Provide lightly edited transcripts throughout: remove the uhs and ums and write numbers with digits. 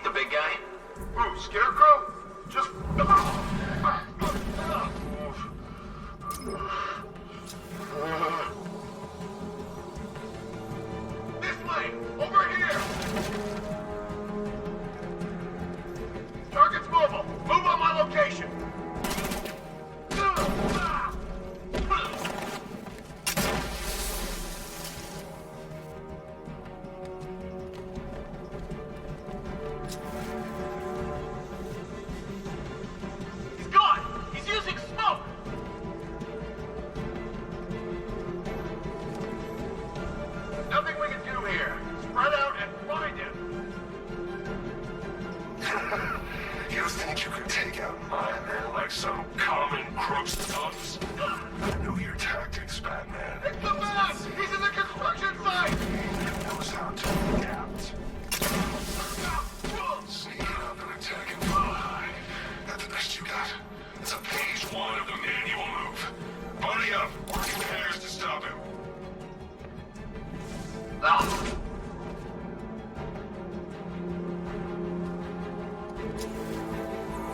the big guy? Who, Scarecrow? Just... This way! Over here! Target's mobile! Move on my location! He's gone! He's using smoke! Nothing we can do here. Spread out and find him. You think you could take out my men like some common crooks thugs? I know your tactics, Batman. It's the boss! He's in the construction site! He knows how to adapt. Sneaking up and attacking from behind. That's the best you got. It's a page 1 of the manual move. Buddy up. Working pairs to stop him.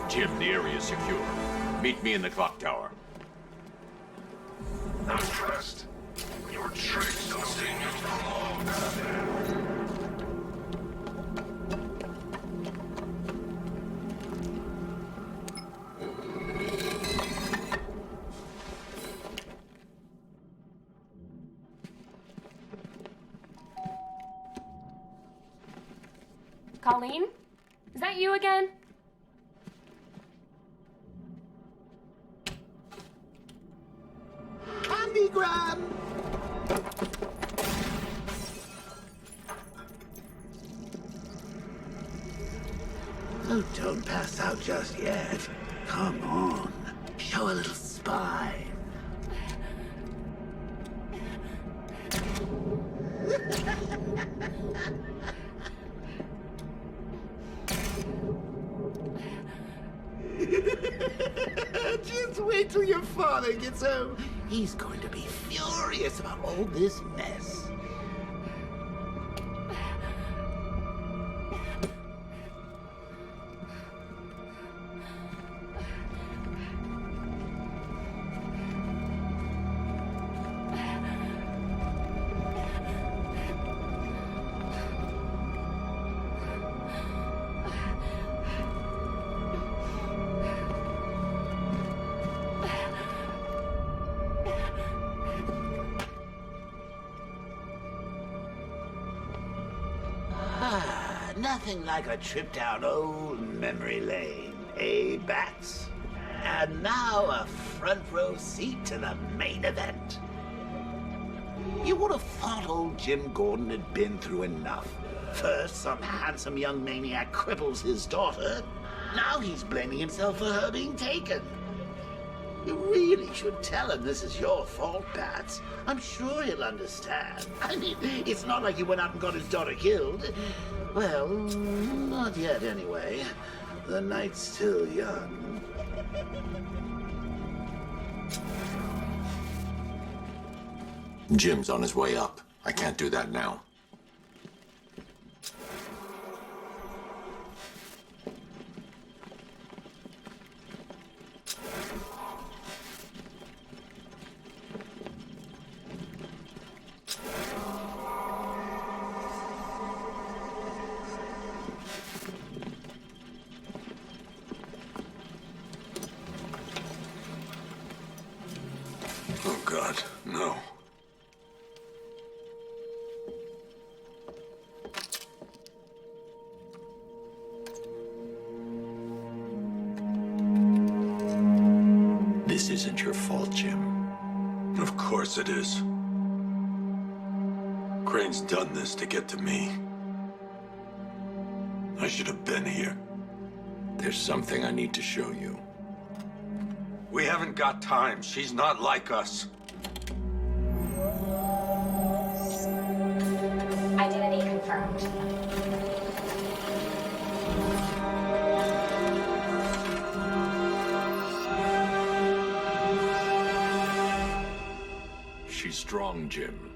Jim, the area is secure. Meet me in the clock tower. I'm impressed. Your tricks don't stay new for long, Batman. Colleen? Is that you again? Candygram! Oh, don't pass out just yet. Come on. Show a little spine. Just wait till your father gets home. He's going to be furious about all this mess. Nothing like a trip down old memory lane, eh, Bats? And now a front row seat to the main event. You would have thought old Jim Gordon had been through enough. First, some handsome young maniac cripples his daughter. Now he's blaming himself for her being taken. You really should tell him this is your fault, Bats. I'm sure he'll understand. I mean, it's not like he went out and got his daughter killed. Well, not yet anyway. The night's still young. Jim's on his way up. I can't do that now. Oh, God, no. This isn't your fault, Jim. Of course it is. Crane's done this to get to me. I should have been here. There's something I need to show you. We haven't got time. She's not like us. Identity confirmed. She's strong, Jim.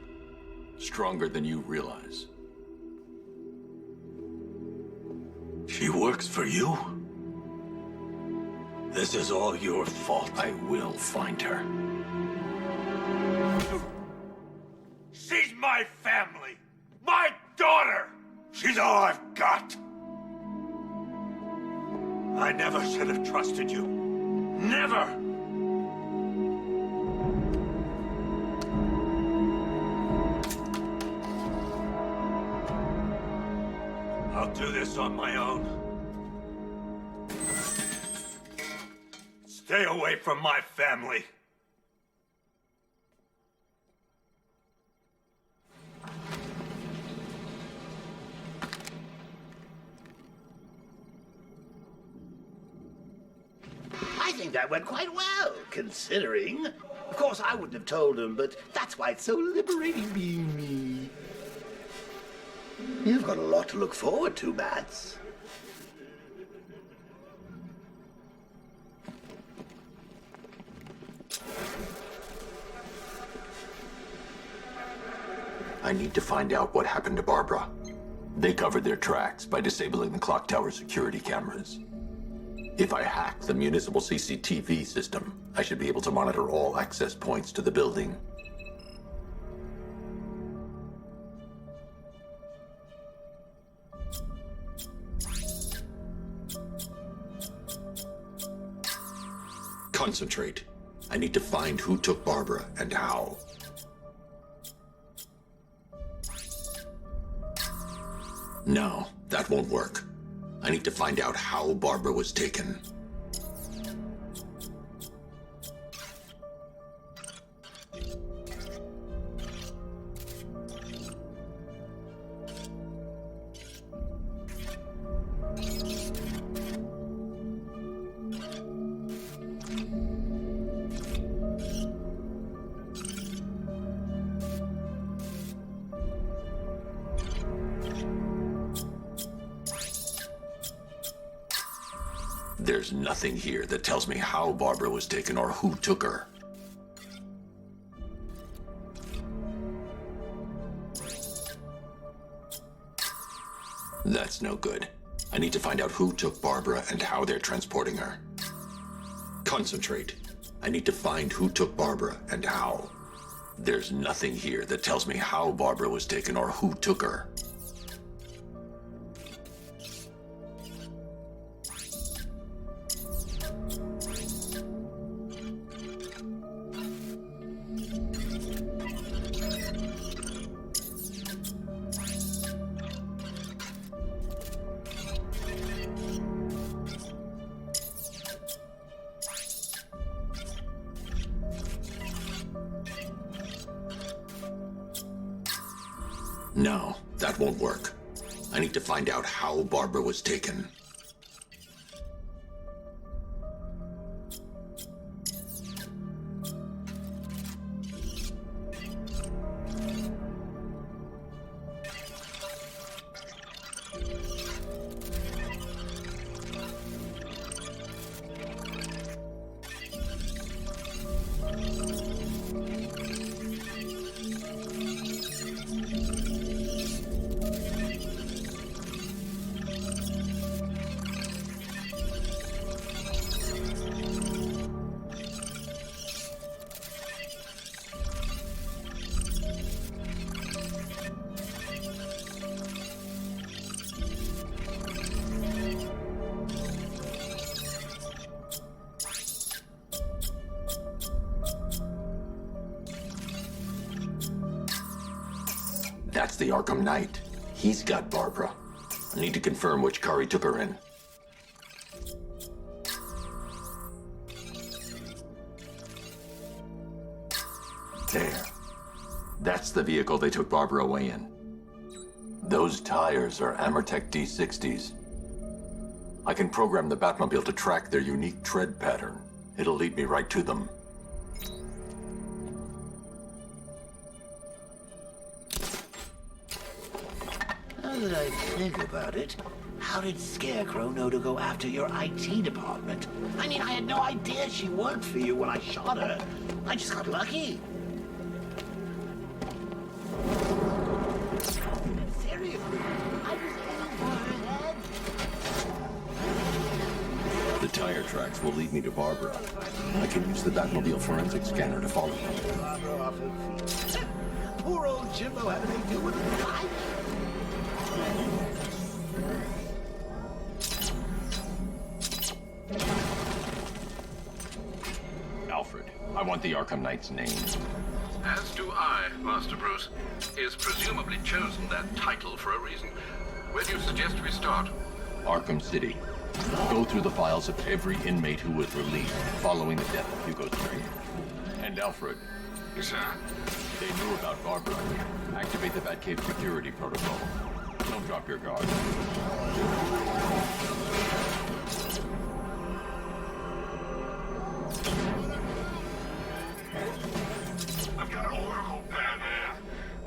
Stronger than you realize. She works for you? This is all your fault. I will find her. She's my family! My daughter! She's all I've got! I never should have trusted you. Never! I'll do this on my own. Stay away from my family. I think that went quite well, considering. Of course, I wouldn't have told him, but that's why it's so liberating being me. You've got a lot to look forward to, Bats. I need to find out what happened to Barbara. They covered their tracks by disabling the clock tower security cameras. If I hack the municipal CCTV system, I should be able to monitor all access points to the building. Concentrate. I need to find who took Barbara and how. No, that won't work. I need to find out how Barbara was taken. There's nothing here that tells me how Barbara was taken or who took her. That's no good. I need to find out who took Barbara and how they're transporting her. Concentrate. I need to find who took Barbara and how. There's nothing here that tells me how Barbara was taken or who took her. No, that won't work. I need to find out how Barbara was taken. That's the Arkham Knight. He's got Barbara. I need to confirm which car he took her in. There. That's the vehicle they took Barbara away in. Those tires are Amertech D60s. I can program the Batmobile to track their unique tread pattern. It'll lead me right to them. Now that I think about it, how did Scarecrow know to go after your IT department? I mean, I had no idea she worked for you when I shot her. I just got lucky. Seriously, I was aiming for her head. tire tracks will lead me to Barbara. I can use the Batmobile forensic scanner to follow them. Barbara off her feet. Poor old Jimbo had to make do with a pipe. Alfred, I want the Arkham Knight's name. As do I, Master Bruce. He has presumably chosen that title for a reason. Where do you suggest we start? Arkham City. Go through the files of every inmate who was released following the death of Hugo Strange. And Alfred, Yes, sir. they knew about Barbara. Activate the Batcave security protocol. Don't drop your guard. I've got Oracle, Batman.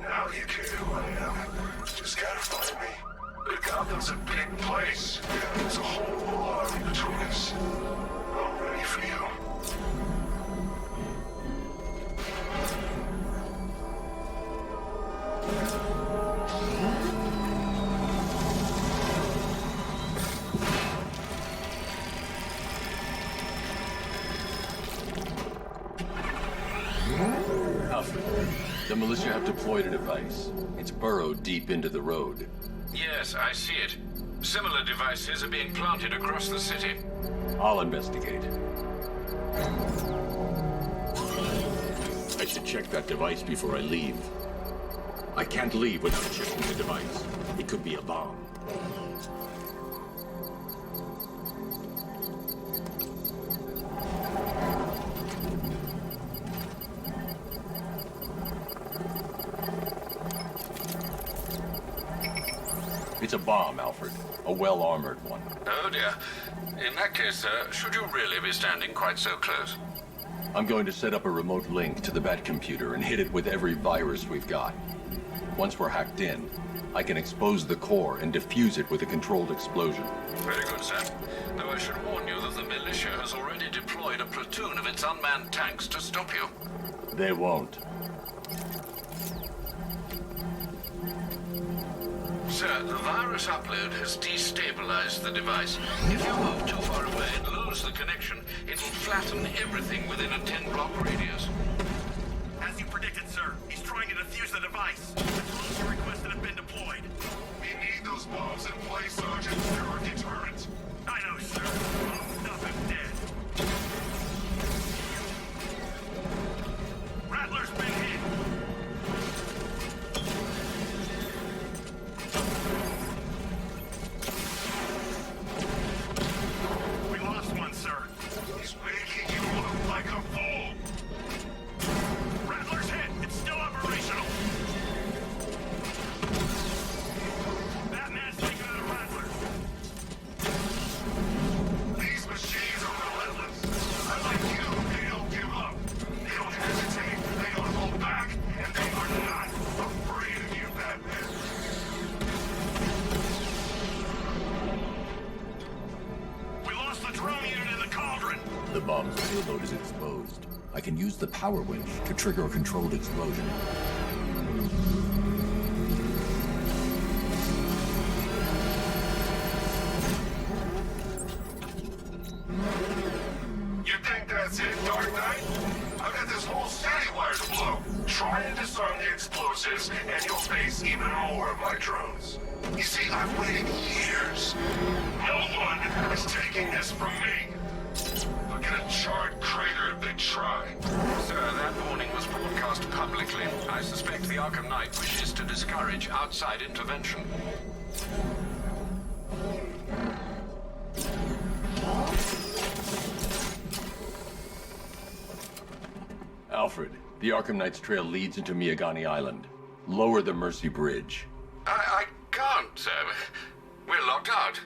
Now you care who I am. Just gotta find me. But Gotham's a big place. There's a whole army between us. I'm ready for you. Alfred, the militia have deployed a device. It's burrowed deep into the road. Yes, I see it. Similar devices are being planted across the city. I'll investigate. I should check that device before I leave. I can't leave without checking the device. It could be a bomb. It's a bomb, Alfred. A well-armored one. Oh dear. In that case, should you really be standing quite so close? I'm going to set up a remote link to the Bat computer and hit it with every virus we've got. Once we're hacked in, I can expose the core and defuse it with a controlled explosion. Very good, sir. Though I should warn you that the militia has already deployed a platoon of its unmanned tanks to stop you. They won't. Sir, the virus upload has destabilized the device. If you move too far away and lose the connection, it will flatten everything within a 10-block radius. As you predicted, sir, he's trying to defuse the device. The drones you requested have been deployed. We need those bombs in place, Sergeant. They're our deterrent. I know, sir. I'll stop him dead. Rattler's been hit. We lost one, sir. He's making you look like a fool. Rattler's hit. It's still operational. Batman's taking out a Rattler. These machines are relentless. Unlike you, they don't give up. They don't hesitate. They don't hold back. And they are not afraid of you, Batman. We lost the drone unit in the cauldron. The bomb's payload is exposed. I can use the power winch to trigger a controlled explosion. You think that's it, Dark Knight? I've got this whole city wired to blow. Try and disarm the explosives, and you'll face even more of my drones. You see, I've waited years. No one is taking this from me. Look at a charred crater if they try. Sir, that warning was broadcast publicly. I suspect the Arkham Knight wishes to discourage outside intervention. Alfred, the Arkham Knight's trail leads into Miagani Island. Lower the Mercy Bridge. I can't, sir. We're locked out.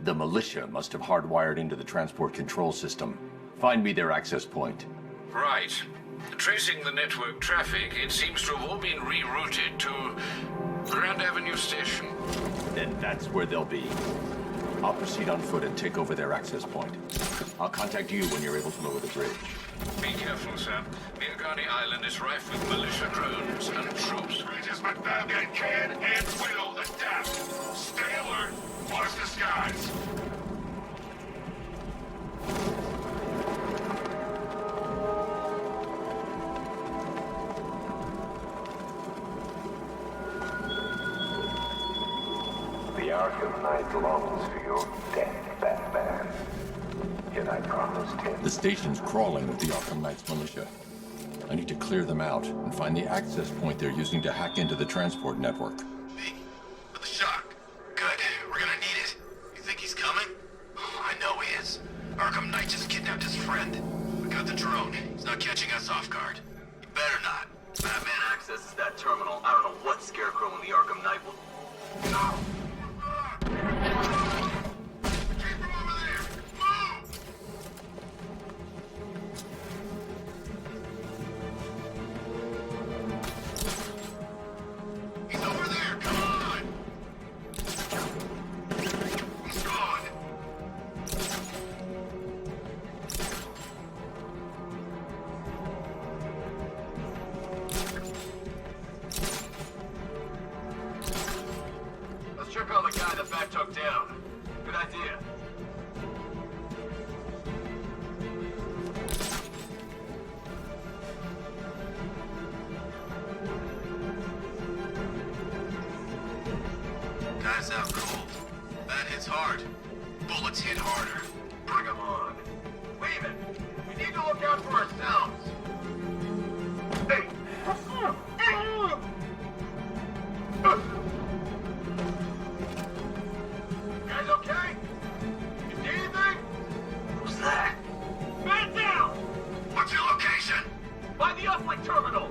The militia must have hardwired into the transport control system. Find me their access point. Right. Tracing the network traffic, it seems to have all been rerouted to Grand Avenue Station. Then that's where they'll be. I'll proceed on foot and take over their access point. I'll contact you when you're able to lower the bridge. Be careful, sir. Miagani Island is rife with militia drones and troops. Bridges, but Batman can and will adapt. Stay alert. Watch the skies. Arkham Knight longs for your death, Batman. Yet I promised him. The station's crawling with the Arkham Knight's militia. I need to clear them out and find the access point they're using to hack into the transport network. Me? With the shock. Good. We're gonna need it. You think he's coming? Oh, I know he is. Arkham Knight just kidnapped his friend. We got the drone. He's not catching us off guard. He better not. Batman accesses that terminal. I don't know what Scarecrow and the Arkham Knight will... No! Keep him over there! Move! He's over there! Come on! He's gone! Let's check out the guy the Bat took down. Good idea. Guy's out cold. That hits hard. Bullets hit harder. Bring him on. Leave it. We need to look out for ourselves. Hey! Guys okay? You see anything? Who's that? Man down! What's your location? By the uplink terminal!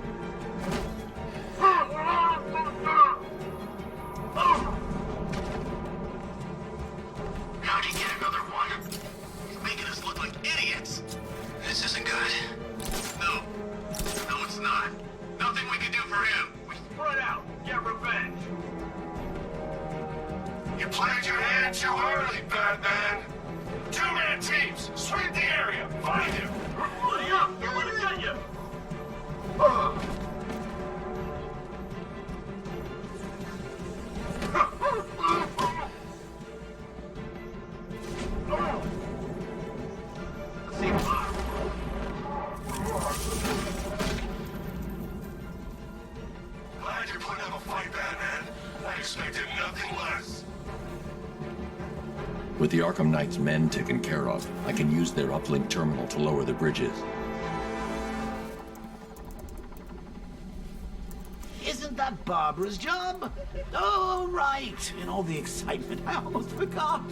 How'd he get another one? He's making us look like idiots. This isn't good. No. No, it's not. Nothing we can do for him. We spread out, get revenge. You played your hand too early, Batman! Two-man teams! Sweep the area! Find him! Buddy up! They're gonna get you! Glad you're putting up a fight, Batman. I expected nothing less. With the Arkham Knight's men taken care of, I can use their uplink terminal to lower the bridges. Isn't that Barbara's job? Oh, right. In all the excitement, I almost forgot.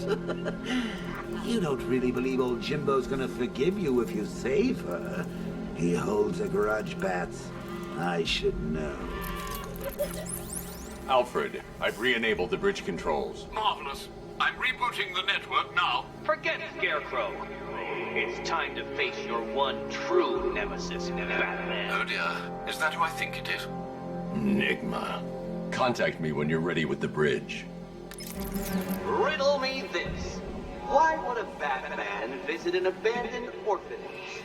You don't really believe old Jimbo's gonna forgive you if you save her. He holds a grudge, Bats. I should know. Alfred, I've re-enabled the bridge controls. Marvelous. I'm rebooting the network now. Forget Scarecrow. It's time to face your one true nemesis, Batman. Oh dear. Is that who I think it is? Enigma. Contact me when you're ready with the bridge. Riddle me this. Why would a Batman visit an abandoned orphanage?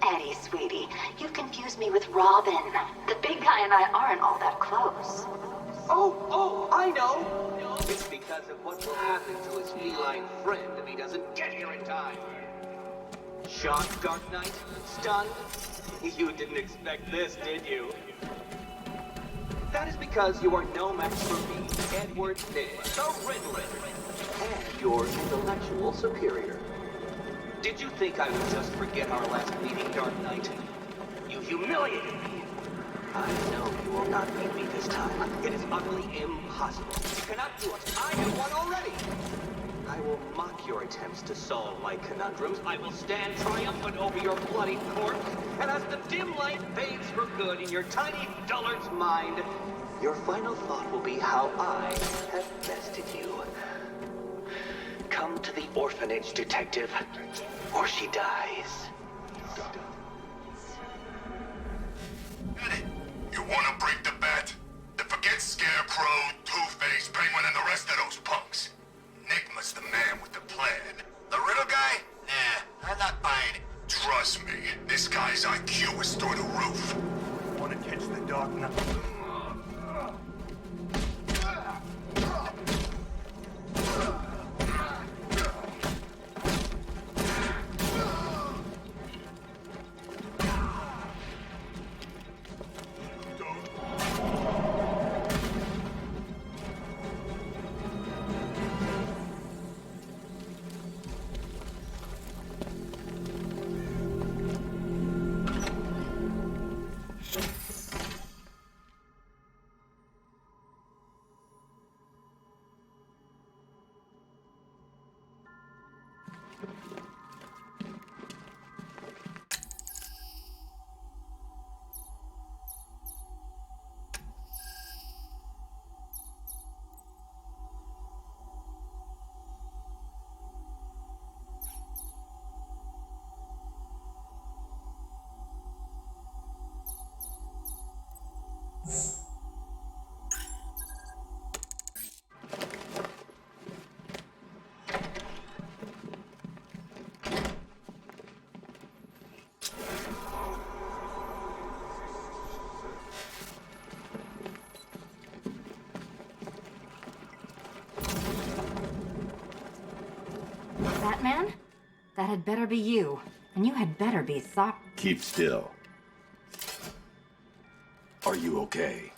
Eddie, sweetie, you've confused me with Robin. The big guy and I aren't all that close. Oh, I know. It's because of what will happen to his feline friend if he doesn't get here in time. Shocked, Dark Knight? Stunned? You didn't expect this, did you? That is because you are no match for me, Edward Nygma, the Riddler, and your intellectual superior. Did you think I would just forget our last meeting, Dark Knight? You humiliated me. I know you will not beat me this time. It is utterly impossible. You cannot do it. I have won already. I will mock your attempts to solve my conundrums. I will stand triumphant over your bloody corpse. And as the dim light fades for good in your tiny dullard's mind, your final thought will be how I have bested you. Come to the orphanage, detective, or she dies. Get it? You wanna break the bat? Then forget Scarecrow, Two-Face, Penguin, and the rest of those punks. Enigma's the man with the plan. The riddle guy? Nah, I'm not buying it. Trust me, this guy's IQ is through the roof. Want to catch the Dark Knight? Batman? That had better be you. And you had better be Keep still. Are you okay?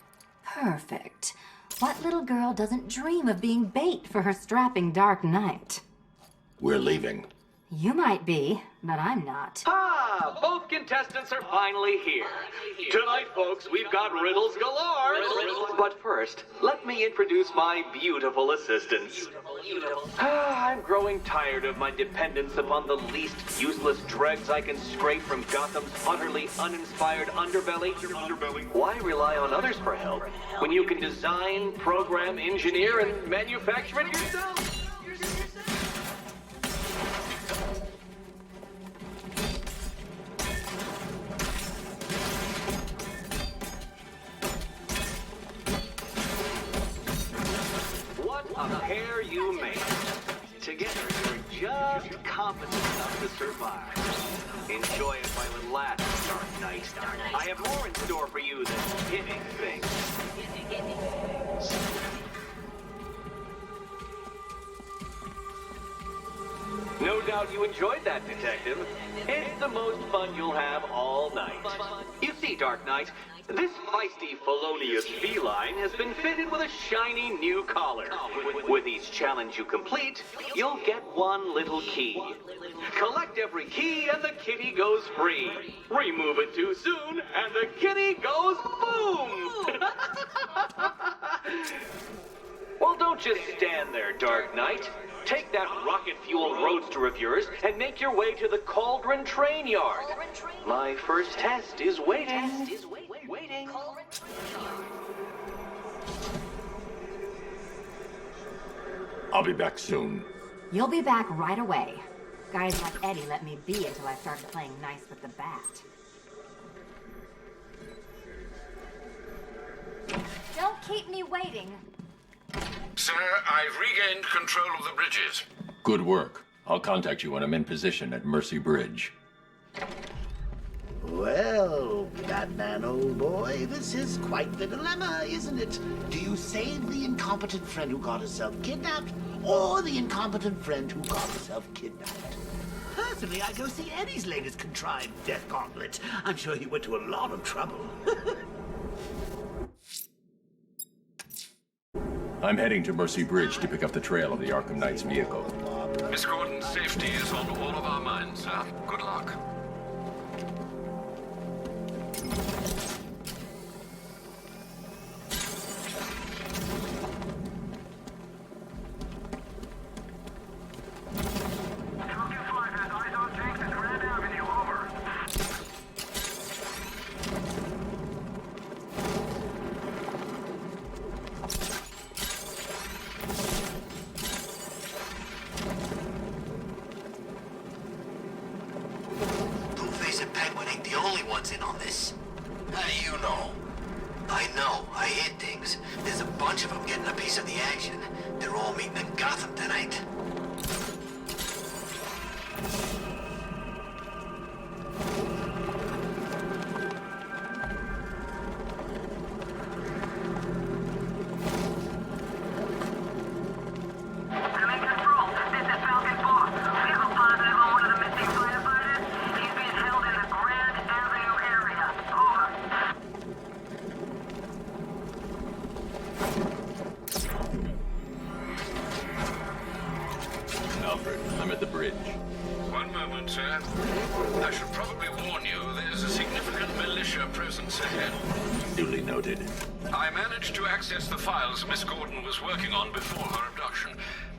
Perfect. What little girl doesn't dream of being bait for her strapping Dark Knight? We're leaving. You might be, but I'm not. Ah, both contestants are finally here. Tonight, folks, we've got riddles galore. But first, let me introduce my beautiful assistants. I'm growing tired of my dependence upon the least useless dregs I can scrape from Gotham's utterly uninspired underbelly. Why rely on others for help when you can design, program, engineer, and manufacture it yourself? A pair you made. Together, you're just competent enough to survive. Enjoy it while it lasts, Dark Knight. I have more in store for you than hitting things. No doubt you enjoyed that, Detective. It's the most fun you'll have all night. You see, Dark Knight, this feisty, felonious feline has been fitted with a shiny new collar. With each challenge you complete, you'll get one little key. Collect every key and the kitty goes free. Remove it too soon and the kitty goes boom! Well, don't just stand there, Dark Knight. Take that rocket-fueled roadster of yours and make your way to the Cauldron Train Yard. My first test is waiting. I'll be back soon. You'll be back right away. Guys like Eddie let me be until I started playing nice with the bat. Don't keep me waiting. Sir, I've regained control of the bridges. Good work. I'll contact you when I'm in position at Mercy Bridge. Well, Batman, old boy, this is quite the dilemma, isn't it? Do you save the incompetent friend who got herself kidnapped, or the incompetent friend who got herself kidnapped? Personally, I'd go see Eddie's latest contrived death gauntlet. I'm sure he went to a lot of trouble. I'm heading to Mercy Bridge to pick up the trail of the Arkham Knight's vehicle. Miss Gordon's safety is on all of our minds, sir. Good luck. I'm at the bridge. One moment, sir. I should probably warn you there's a significant militia presence ahead. Duly noted. I managed to access the files Miss Gordon was working on before her abduction.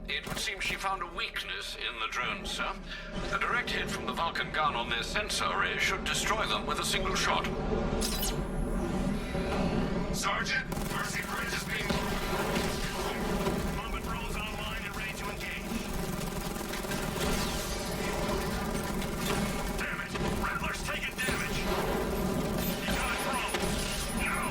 It would seem she found a weakness in the drones, sir. A direct hit from the Vulcan gun on their sensor array should destroy them with a single shot. Sergeant, Mercy Bridge is being moved. Moment rolls online and ready to engage. Damn it! Rattler's taking damage! You got it, bro! Now!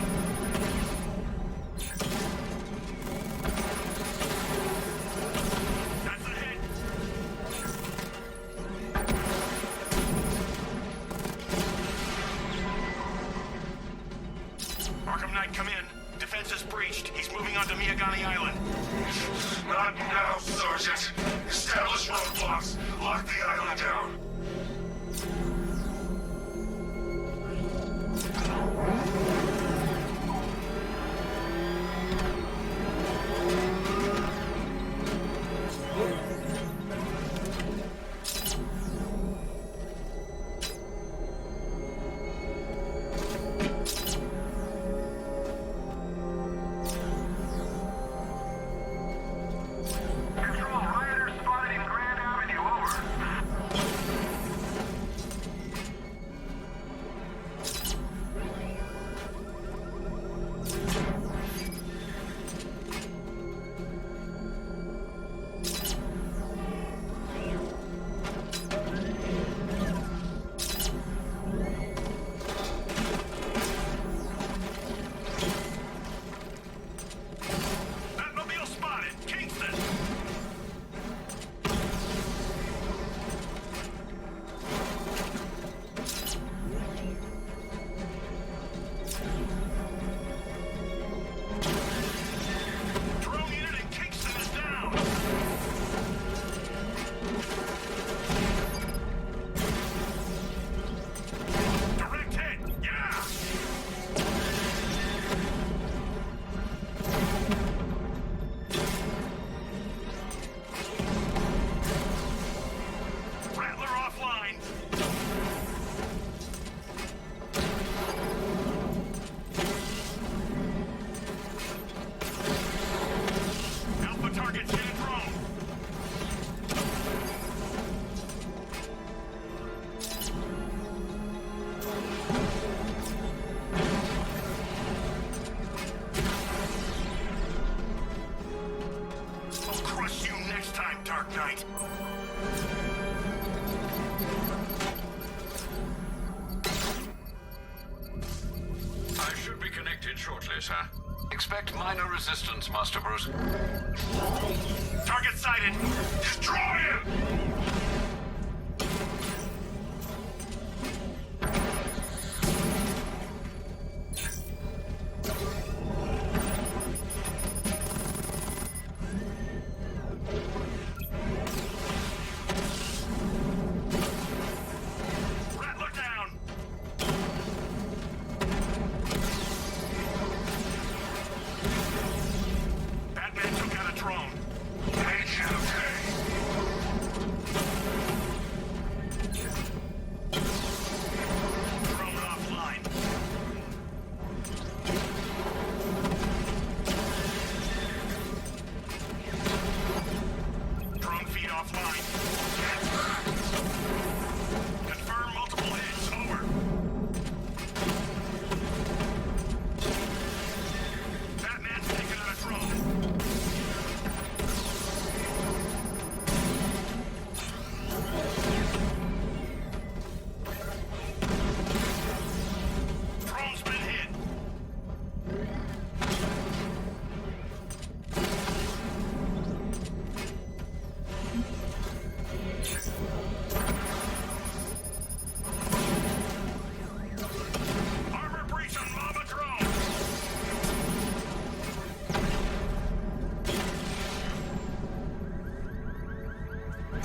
I'll crush you next time, Dark Knight. I should be connected shortly, sir. Expect minor resistance, Master Bruce. Target sighted. Destroy him! Rattler down. Batman took out a drone. Drone offline. Drone feed offline. Confirm multiple hits. Over. Batman's taken out a drone. Drone's been hit. Armor breach on Mama drone.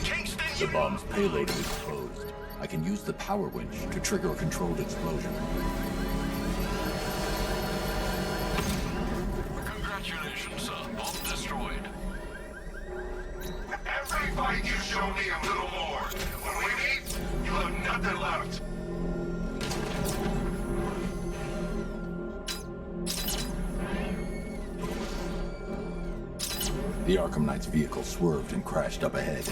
Kingston, The bomb's payload is exposed. I can use the power winch to trigger a controlled explosion. Congratulations, sir. Bomb destroyed. Every fight you show me a little more. When we meet, you'll have nothing left. The Arkham Knight's vehicle swerved and crashed up ahead.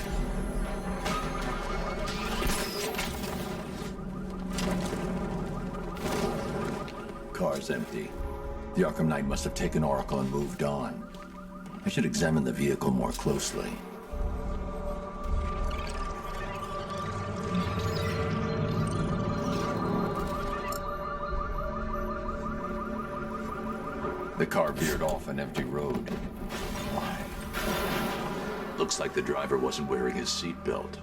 Car's empty. The Arkham Knight must have taken Oracle and moved on. I should examine the vehicle more closely. The car veered off an empty road. Why? Looks like the driver wasn't wearing his seatbelt.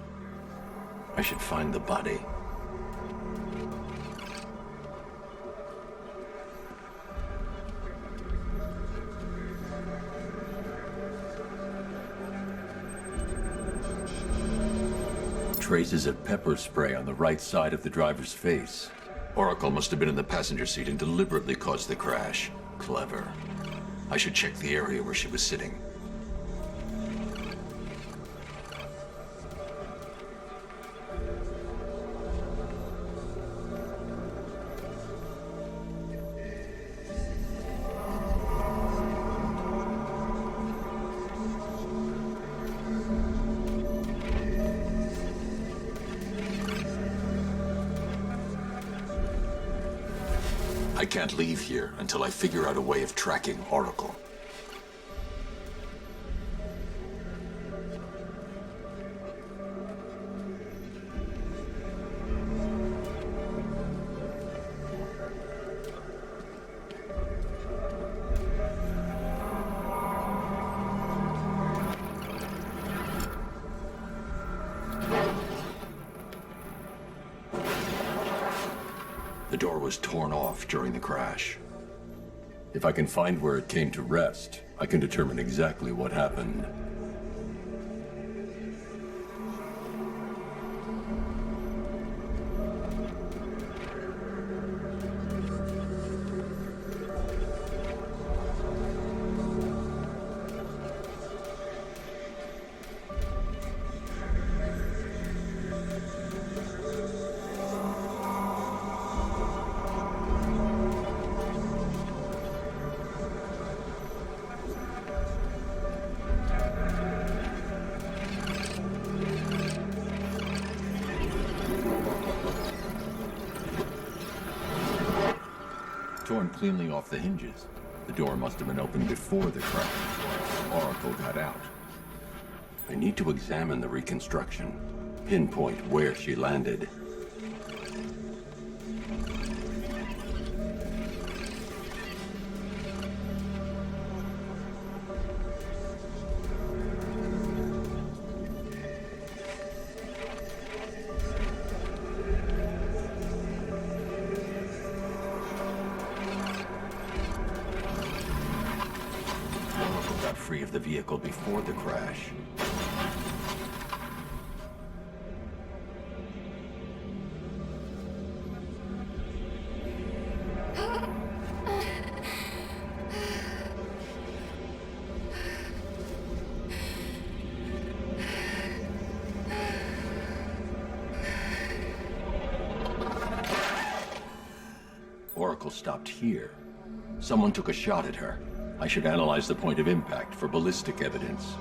I should find the body. Traces of pepper spray on the right side of the driver's face. Oracle must have been in the passenger seat and deliberately caused the crash. Clever. I should check the area where she was sitting. I can't leave here until I figure out a way of tracking Oracle. The door was torn off during the crash. If I can find where it came to rest, I can determine exactly what happened. torn cleanly off the hinges. The door must have been opened before the crash. Oracle got out. I need to examine the reconstruction. Pinpoint where she landed. Oracle got free of the vehicle before the crash. Oracle stopped here. Someone took a shot at her. I should analyze the point of impact for ballistic evidence.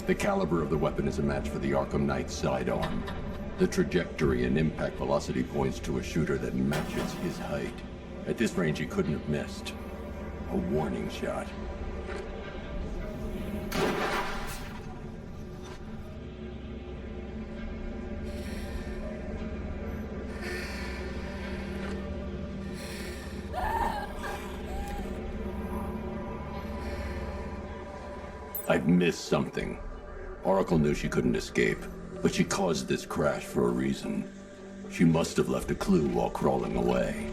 The caliber of the weapon is a match for the Arkham Knight sidearm. The trajectory and impact velocity points to a shooter that matches his height. At this range, he couldn't have missed. A warning shot. I've missed something. Oracle knew she couldn't escape, but she caused this crash for a reason. She must have left a clue while crawling away.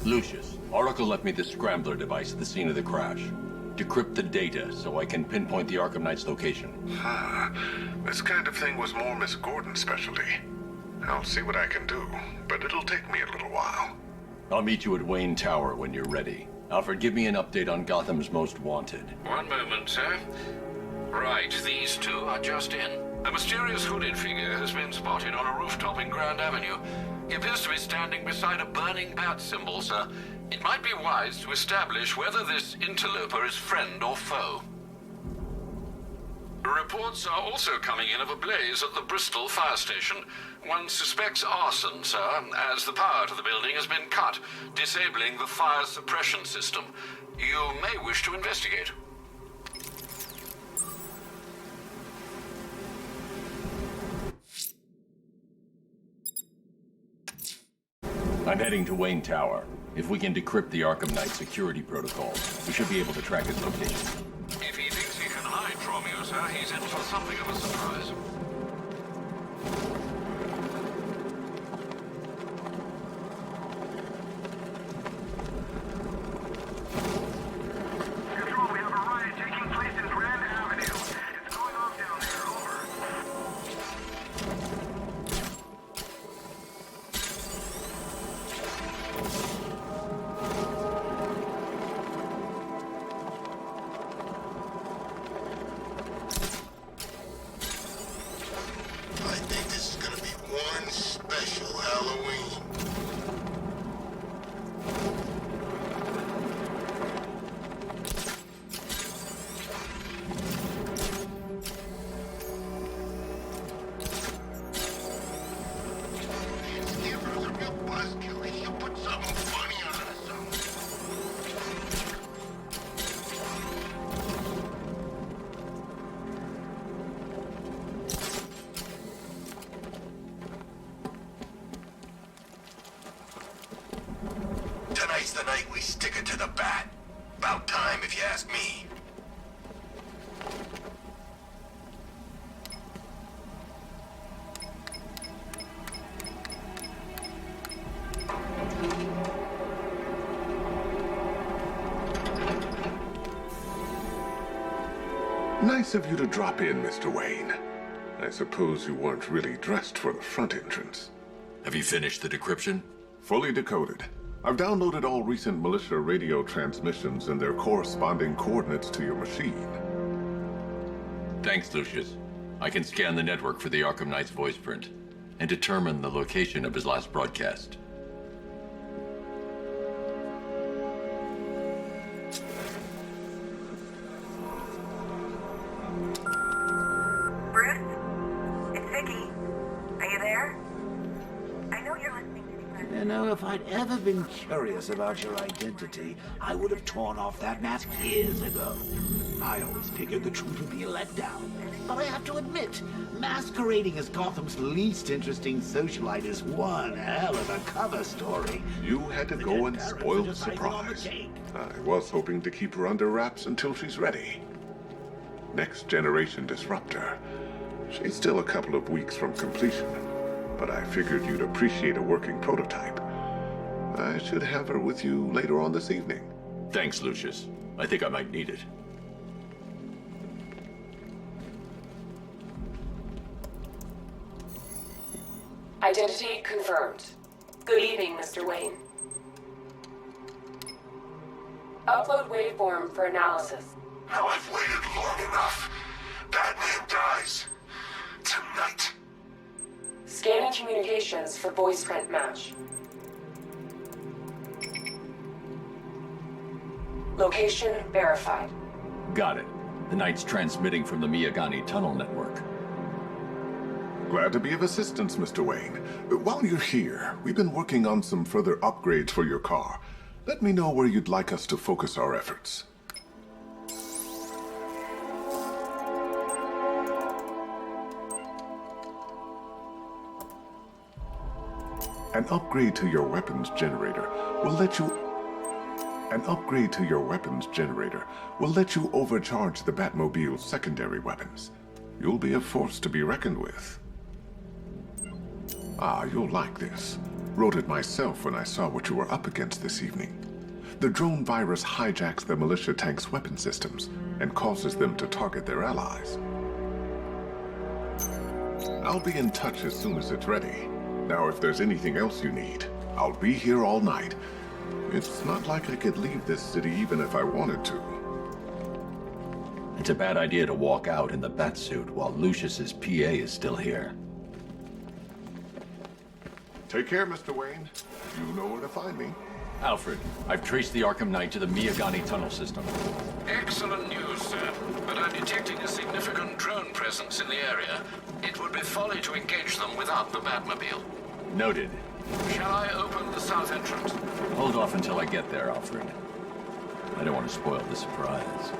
Lucius, Oracle left me the scrambler device at the scene of the crash. Decrypt the data so I can pinpoint the Arkham Knight's location. This kind of thing was more Miss Gordon's specialty. I'll see what I can do, but it'll take me a little while. I'll meet you at Wayne Tower when you're ready. Alfred, give me an update on Gotham's Most Wanted. One moment, sir. Right, these two are just in. A mysterious hooded figure has been spotted on a rooftop in Grand Avenue. He appears to be standing beside a burning bat symbol, sir. It might be wise to establish whether this interloper is friend or foe. Reports are also coming in of a blaze at the Bristol fire station. One suspects arson, sir, as the power to the building has been cut, disabling the fire suppression system. You may wish to investigate. I'm heading to Wayne Tower. If we can decrypt the Arkham Knight security protocol, we should be able to track his location. If he thinks he can hide from you, sir, he's in for something of a surprise. Control, we have a riot taking place in Grand Avenue. It's going off down there, over. I think this is gonna be one special Halloween. Scarecrow's a real buzzkill. He should put something funny on it or something. Tonight's the night we stick it to the bat. About time, if you ask me. Nice of you to drop in, Mr. Wayne. I suppose you weren't really dressed for the front entrance. Have you finished the decryption? Fully decoded. I've downloaded all recent militia radio transmissions and their corresponding coordinates to your machine. Thanks, Lucius. I can scan the network for the Arkham Knight's voice print and determine the location of his last broadcast. Bruce? It's Vicky. Are you there? I know you're listening to me. You know, if I'd ever been curious about your identity, I would have torn off that mask years ago. I always figured the truth would be a letdown. But I have to admit, masquerading as Gotham's least interesting socialite is one hell of a cover story. You had to go and spoil the surprise. I was hoping to keep her under wraps until she's ready. Next generation disruptor. She's still a couple of weeks from completion, but I figured you'd appreciate a working prototype. I should have her with you later on this evening. Thanks, Lucius. I think I might need it. Identity confirmed. Good evening, Mr. Wayne. Upload waveform for analysis. Now I've waited long enough. Batman dies. Tonight. Scanning communications for voice print match. Location verified. Got it. The Knight's transmitting from the Miyagani tunnel network. Glad to be of assistance, Mr. Wayne. While you're here, we've been working on some further upgrades for your car. Let me know where you'd like us to focus our efforts. An upgrade to your weapons generator will let you overcharge the Batmobile's secondary weapons. You'll be a force to be reckoned with. Ah, you'll like this. Wrote it myself when I saw what you were up against this evening. The drone virus hijacks the militia tank's weapon systems and causes them to target their allies. I'll be in touch as soon as it's ready. Now, if there's anything else you need, I'll be here all night. It's not like I could leave this city even if I wanted to. It's a bad idea to walk out in the Batsuit while Lucius's PA is still here. Take care, Mr. Wayne. You know where to find me. Alfred, I've traced the Arkham Knight to the Miyagani tunnel system. Excellent news, sir. But I'm detecting a significant drone presence in the area. It would be folly to engage them without the Batmobile. Noted. Shall I open the south entrance? Hold off until I get there, Alfred. I don't want to spoil the surprise.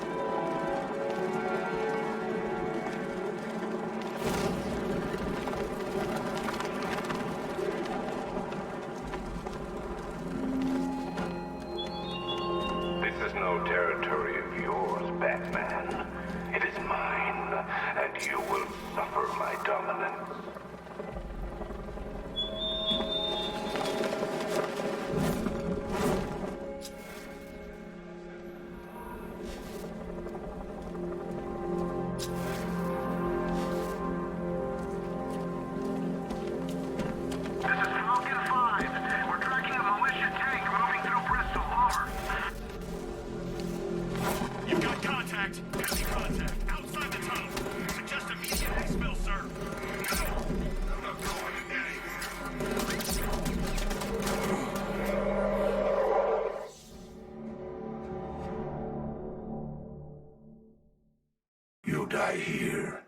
here,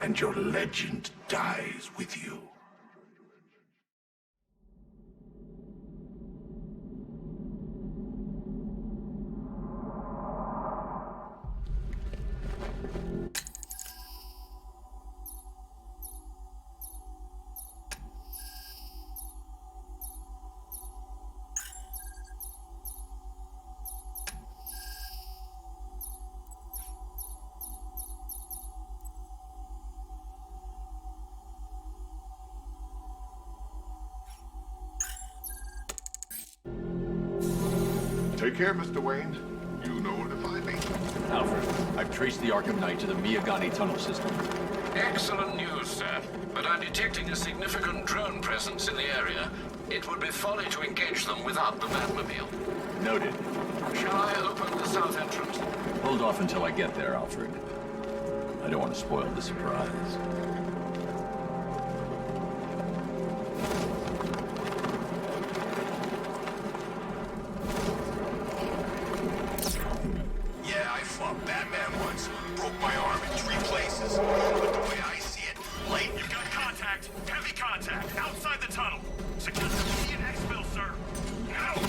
and your legend dies with you. Take care, Mr. Wayne. You know where to find me. Alfred, I've traced the Arkham Knight to the Miyagani tunnel system. Excellent news, sir. But I'm detecting a significant drone presence in the area. It would be folly to engage them without the Batmobile. Noted. Shall I open the south entrance? Hold off until I get there, Alfred. I don't want to spoil the surprise. Yeah, I fought Batman once. Broke my arm in 3 places. But the way I see it, late. You've got contact. Heavy contact. Outside the tunnel. Successor and exfil, sir. No!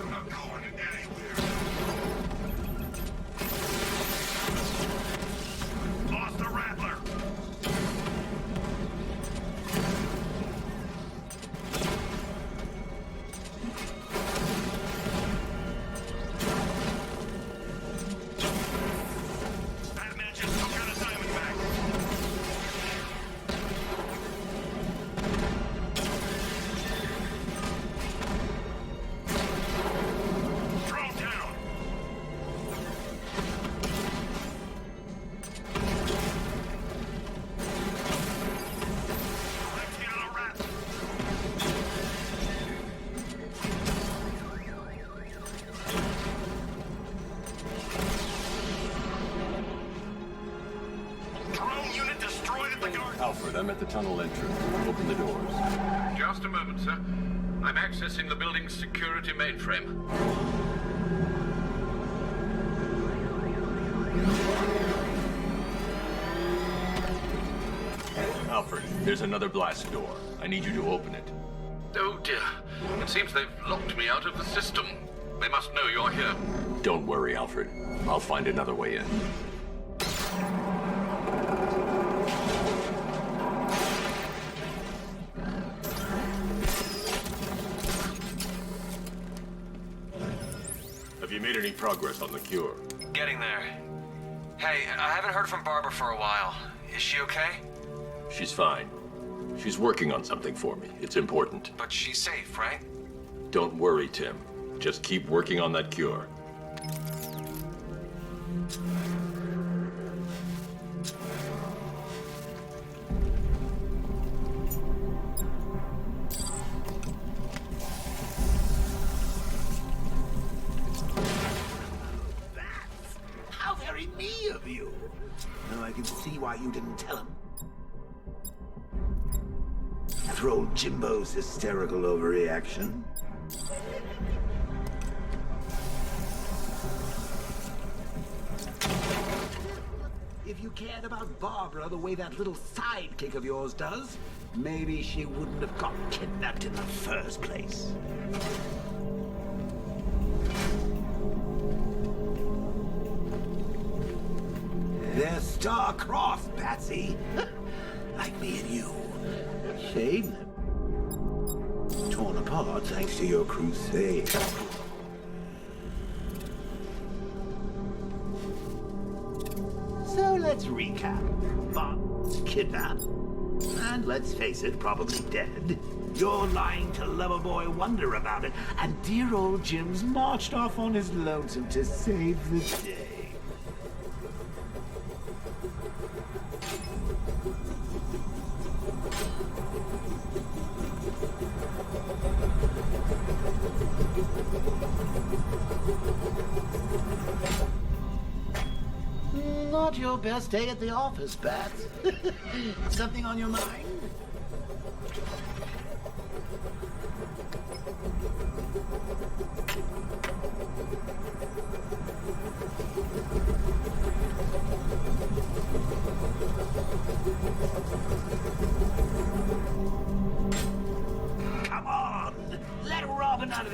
I'm not going anywhere. Lost the Rattler. Batman just took out a Diamondback. Drone down. Let's get on a Rattler. Drone unit destroyed at the guard. Alfred, I'm at the tunnel entrance. Open the doors. Just a moment, sir. I'm accessing the building's security mainframe. Alfred, there's another blast door. I need you to open it. Oh dear. It seems they've locked me out of the system. They must know you're here. Don't worry, Alfred. I'll find another way in. Have you made any progress on the cure? Getting there. Hey, I haven't heard from Barbara for a while. Is she okay? She's fine. She's working on something for me. It's important. But she's safe, right? Don't worry, Tim. Just keep working on that cure. How very me of you. Now I can see why you didn't tell him. After old Jimbo's hysterical overreaction. If you cared about Barbara the way that little sidekick of yours does, maybe she wouldn't have got kidnapped in the first place. They're star-crossed, Patsy. Like me and you. Shame. Torn apart thanks to your crusade. So let's recap. Bob's kidnapped. And let's face it, probably dead. You're lying to Loverboy Wonder about it. And dear old Jim's marched off on his lonesome to save the day. Not your best day at the office, Bats. Something on your mind?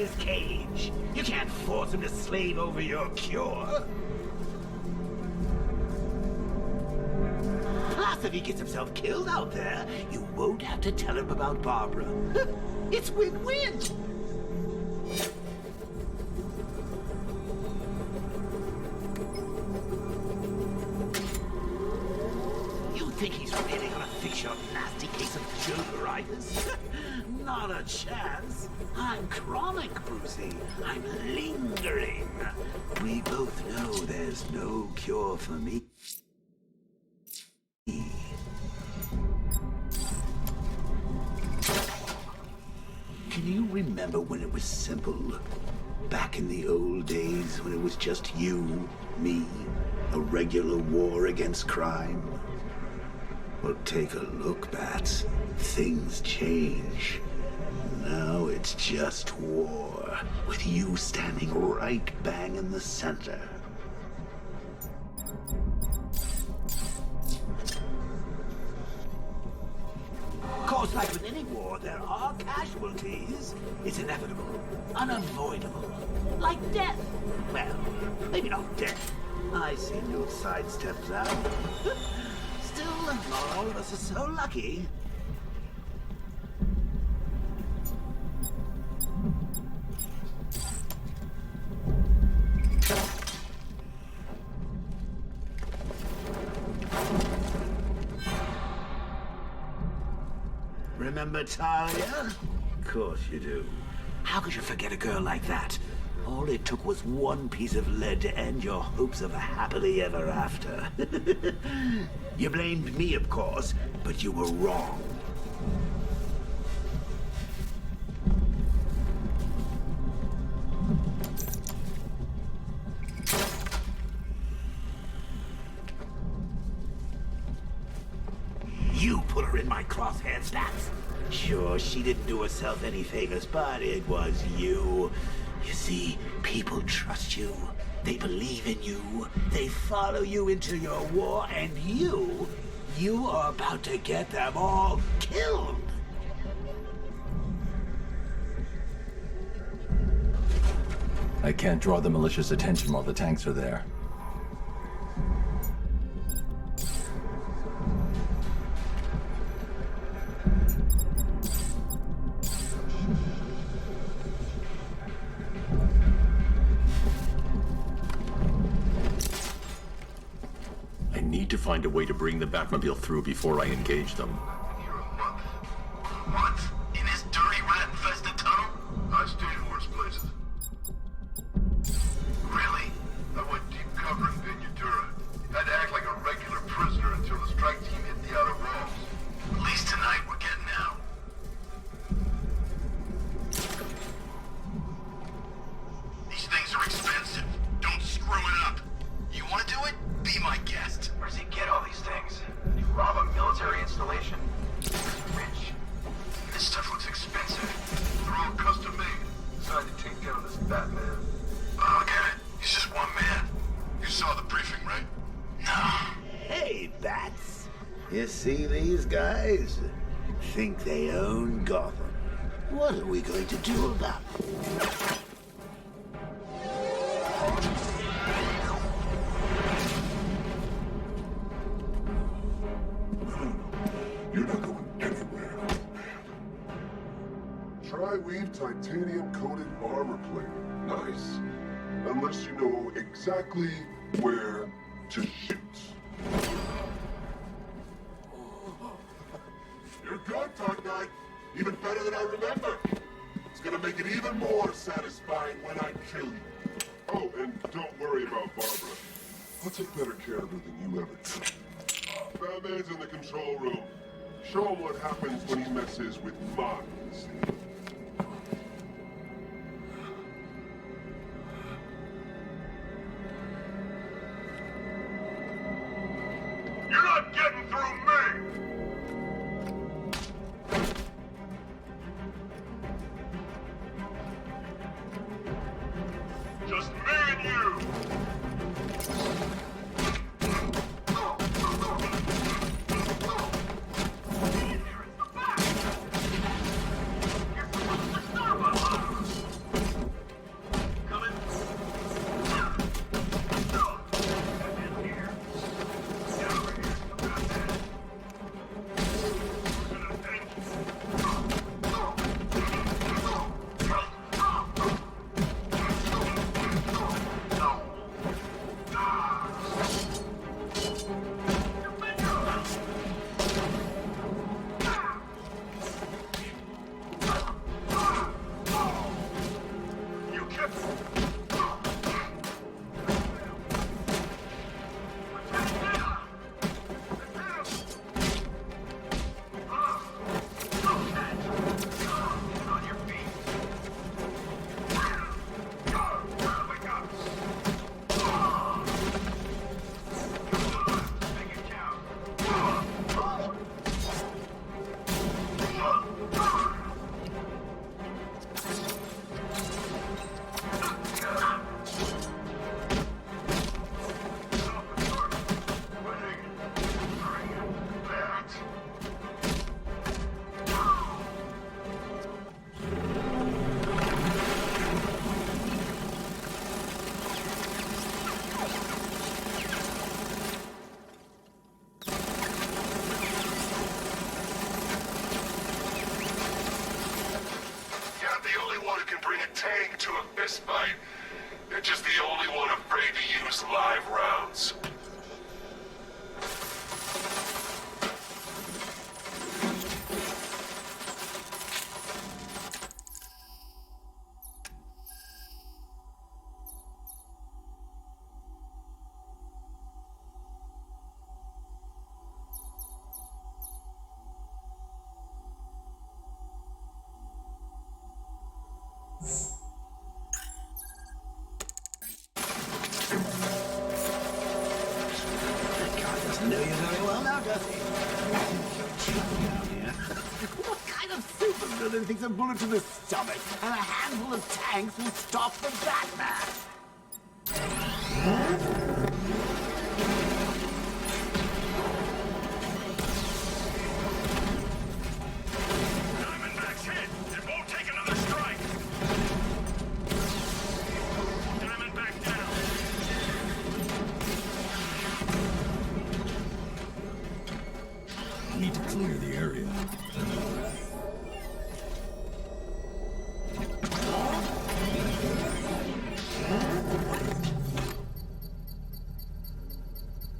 his cage. You can't force him to slave over your cure. Plus, if he gets himself killed out there, you won't have to tell him about Barbara. It's win-win. You think he's really gonna fix your nasty case of jokeritis? Not a chance. I'm chronic, Brucey. I'm lingering. We both know there's no cure for me. Can you remember when it was simple? Back in the old days when it was just you, me, a regular war against crime? Well, take a look, Bats. Things change. Now it's just war, with you standing right bang in the center. Of course, like with any war, there are casualties. It's inevitable, unavoidable. Like death. Well, maybe not death. I seem to have sidestepped that. Still, not all of us are so lucky. Remember Talia? Of course you do. How could you forget a girl like that? All it took was one piece of lead to end your hopes of a happily ever after. You blamed me, of course, but you were wrong. You put her in my crosshairs, Bats. Sure, she didn't do herself any favors, but it was you. You see, people trust you. They believe in you. They follow you into your war, and you are about to get them all killed. I can't draw the malicious attention while the tanks are there. I need to find a way to bring the Batmobile through before I engage them. What? In this dirty rat-infested tunnel? I stayed in worse places. Really? I went deep cover in Vinyatura. Had to act like a regular prisoner until the strike team hit the outer walls. At least tonight we're getting out. These things are expensive. Don't screw it up. You want to do it? Be my guest. Where's he get all these things? Did he rob a military installation? Rich. This stuff looks expensive. They're all custom made. Decided to take down this Batman. Oh, I get it. He's just one man. You saw the briefing, right? No. Hey, Bats. You see these guys? Think they own Gotham. What are we going to do about it? You're not going anywhere. Tri-weave titanium-coated armor plate. Nice. Unless you know exactly where to shoot. You're good, Dark Knight. Even better than I remember. It's gonna make it even more satisfying when I kill you. Oh, and don't worry about Barbara. I'll take better care of her than you ever did. Batman's in the control room. Show him what happens when he messes with minds. You're not getting through me! Just me and you! You're fist fight. You're just the only one afraid to use live rounds. Know you very well now, does he? Down here. What kind of supervillain thinks a bullet to the stomach and a handful of tanks will stop the Batman? Diamondback's hit! It won't take another strike! Diamondback down! I need to clear the area.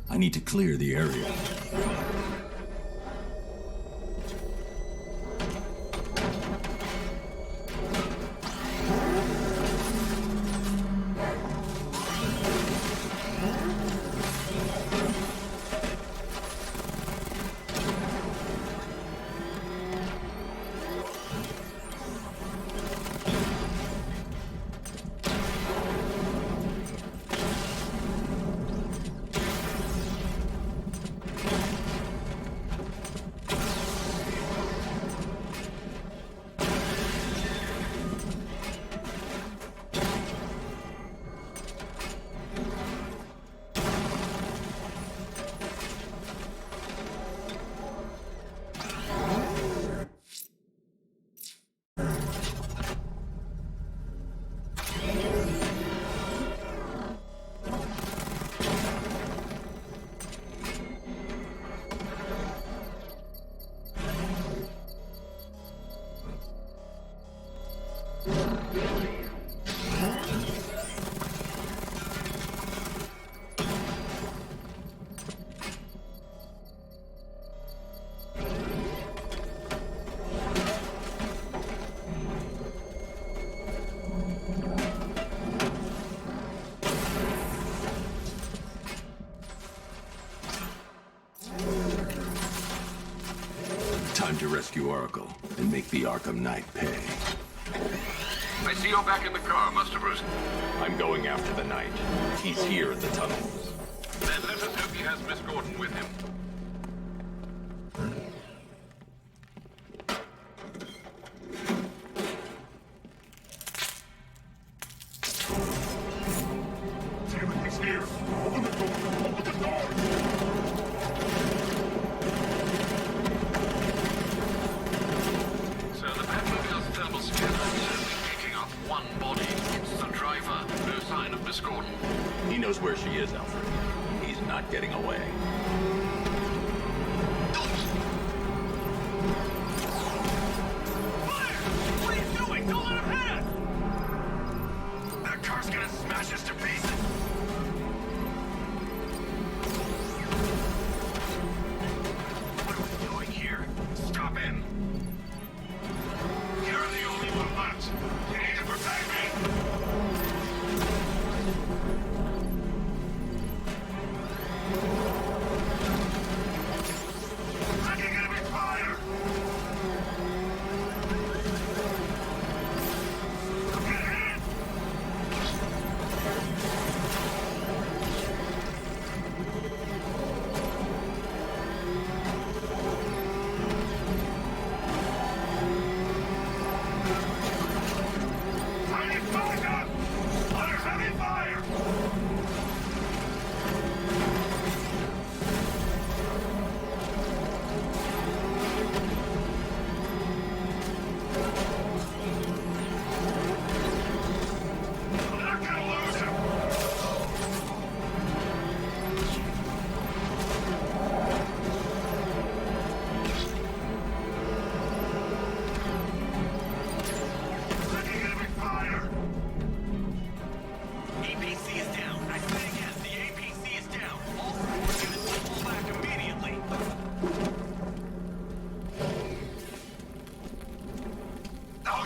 I need to clear the area. Time to rescue Oracle and make the Arkham Knight pay. I see you're back in the car, Master Bruce. I'm going after the Knight. He's here in the tunnels. Then let us hope he has Miss Gordon with him. Damn it, he's here! Open the door! Open the door! So the Batmobile's thermal scanner is only picking up one body. It's the driver. No sign of Miss Gordon. He knows where she is, Alfred. He's not getting away.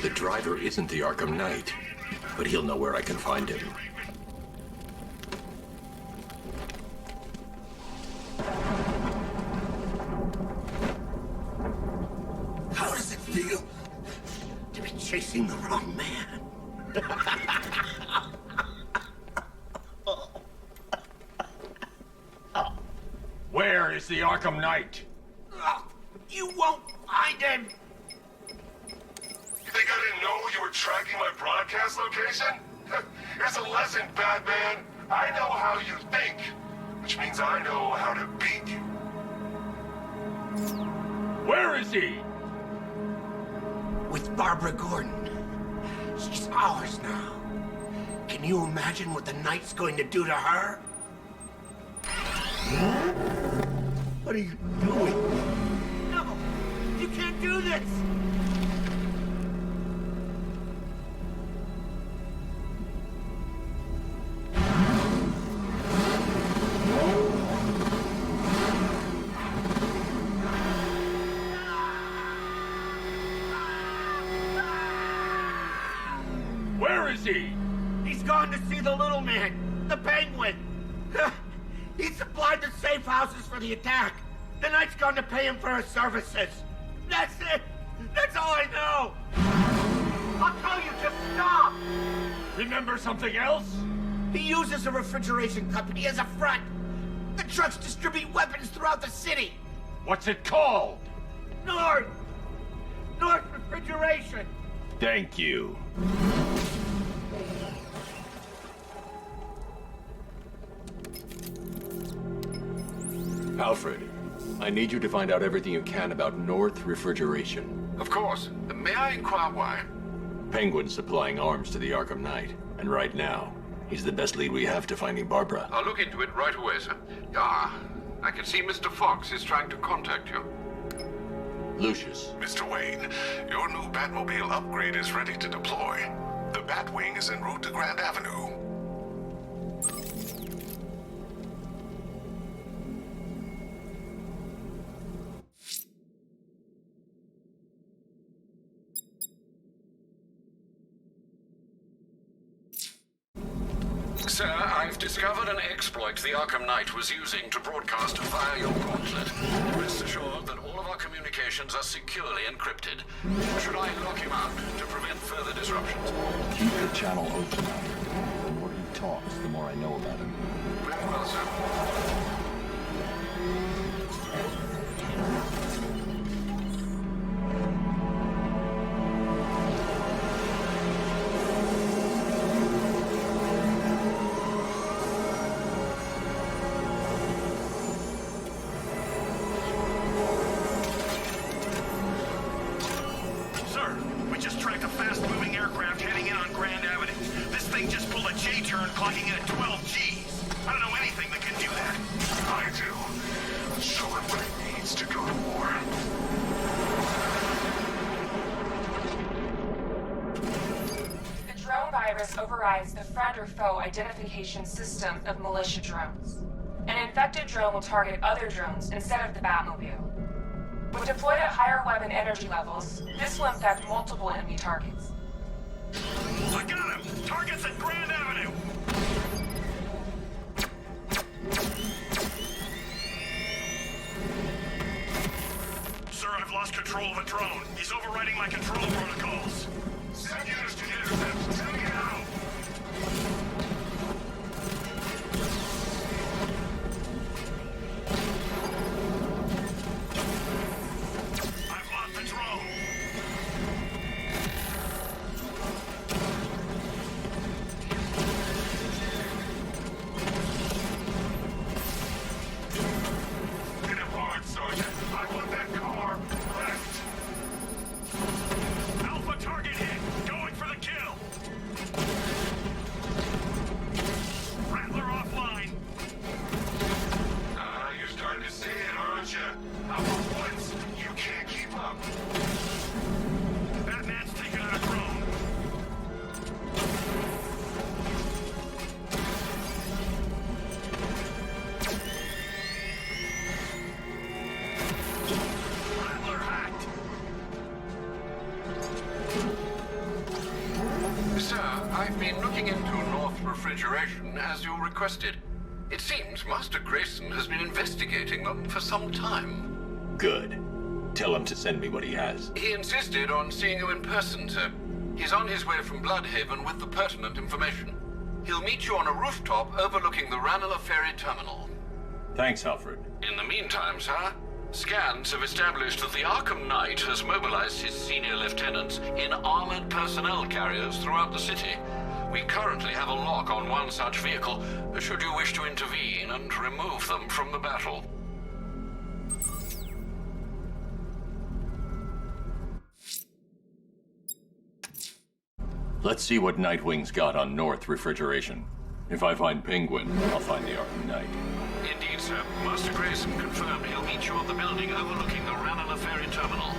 The driver isn't the Arkham Knight, but he'll know where I can find him. How does it feel to be chasing the wrong man? Where is the Arkham Knight? You won't find him! You think I didn't know you were tracking my broadcast location? Here's a lesson, Batman. I know how you think, which means I know how to beat you. Where is he? With Barbara Gordon. She's ours now. Can you imagine what the Knight's going to do to her? What are you doing? No! You can't do this! Where is he? He's gone to see the little man, the Penguin. He supplied the safe houses for the attack. The Knight's gone to pay him for his services. That's it. That's all I know. I'll tell you, just stop. Remember something else? He uses a refrigeration company as a front. The trucks distribute weapons throughout the city. What's it called? North Refrigeration. Thank you. Alfred, I need you to find out everything you can about North Refrigeration. Of course. May I inquire why? Penguin's supplying arms to the Arkham Knight, and right now, he's the best lead we have to finding Barbara. I'll look into it right away, sir. I can see Mr. Fox is trying to contact you. Lucius. Mr. Wayne, your new Batmobile upgrade is ready to deploy. The Batwing is en route to Grand Avenue. Sir, I've discovered an exploit the Arkham Knight was using to broadcast via your gauntlet. Rest assured that all of our communications are securely encrypted. Should I lock him out to prevent further disruptions? Keep the channel open, Alfred. The more he talks, the more I know about him. Very well, sir. clocking in at 12 Gs. I don't know anything that can do that. I do. Show him what it means to go to war. The drone virus overrides the friend or foe identification system of militia drones. An infected drone will target other drones instead of the Batmobile. When deployed at higher weapon energy levels, this will infect multiple enemy targets. I got him! Target's at Grand Avenue! Sir, I've lost control of a drone. He's overriding my control protocols. Send units to intercept. Take it out! I've lost the drone. Hit him hard, Sergeant. I want that car left. Alpha target hit. Going for the kill. Rattler offline. Ah, you're starting to see it, aren't you? Alpha once, you can't keep up. Batman's taking out a drone. Rattler hacked. refrigeration as you requested. It seems Master Grayson has been investigating them for some time. Good. Tell him to send me what he has. He insisted on seeing you in person, sir. He's on his way from Bloodhaven with the pertinent information. He'll meet you on a rooftop overlooking the Ranelagh Ferry Terminal. Thanks, Alfred. In the meantime, sir, scans have established that the Arkham Knight has mobilized his senior lieutenants in armored personnel carriers throughout the city. We currently have a lock on one such vehicle, should you wish to intervene and remove them from the battle. Let's see what Nightwing's got on North refrigeration. If I find Penguin, I'll find the Arkham Knight. Indeed, sir. Master Grayson confirmed he'll meet you on the building overlooking the Ranelagh Ferry Terminal.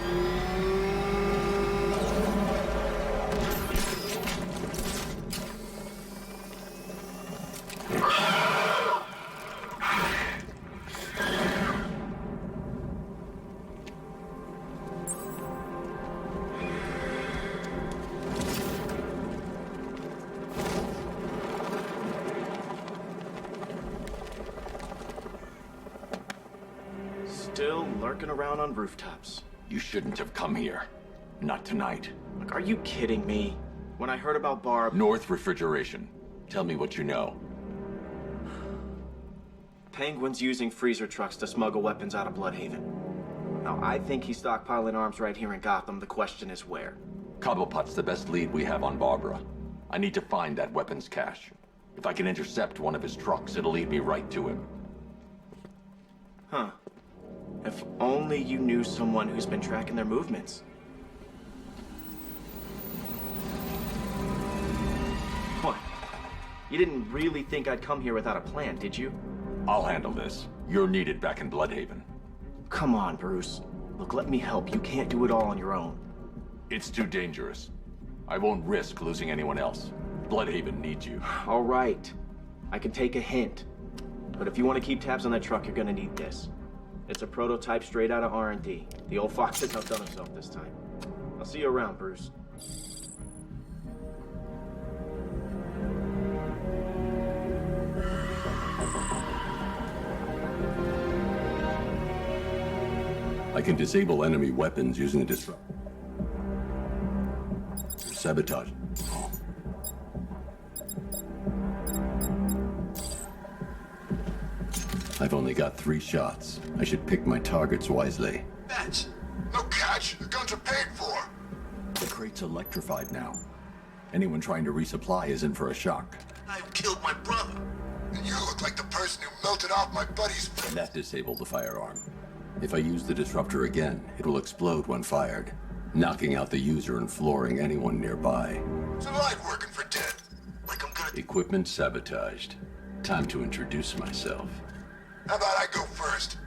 Still lurking around on rooftops. You shouldn't have come here. Not tonight. Look, are you kidding me? When I heard about Barb... North refrigeration. Tell me what you know. Penguin's using freezer trucks to smuggle weapons out of Bloodhaven. Now, I think he's stockpiling arms right here in Gotham. The question is where. Cobblepot's the best lead we have on Barbara. I need to find that weapons cache. If I can intercept one of his trucks, it'll lead me right to him. Huh. If only you knew someone who's been tracking their movements. What? You didn't really think I'd come here without a plan, did you? I'll handle this. You're needed back in Bloodhaven. Come on, Bruce. Look, let me help. You can't do it all on your own. It's too dangerous. I won't risk losing anyone else. Bloodhaven needs you. All right. I can take a hint. But if you want to keep tabs on that truck, you're gonna need this. It's a prototype straight out of R&D. The old fox has outdone himself this time. I'll see you around, Bruce. I can disable enemy weapons using the disruptor. Sabotage. I've only got 3 shots. I should pick my targets wisely. That's no catch. The guns are paid for. The crate's electrified now. Anyone trying to resupply is in for a shock. I killed my brother. And you look like the person who melted off my buddy's... That disabled the firearm. If I use the disruptor again, it will explode when fired, knocking out the user and flooring anyone nearby. So like working for dead. Like I'm gonna... Equipment sabotaged. Time to introduce myself. How about I go first?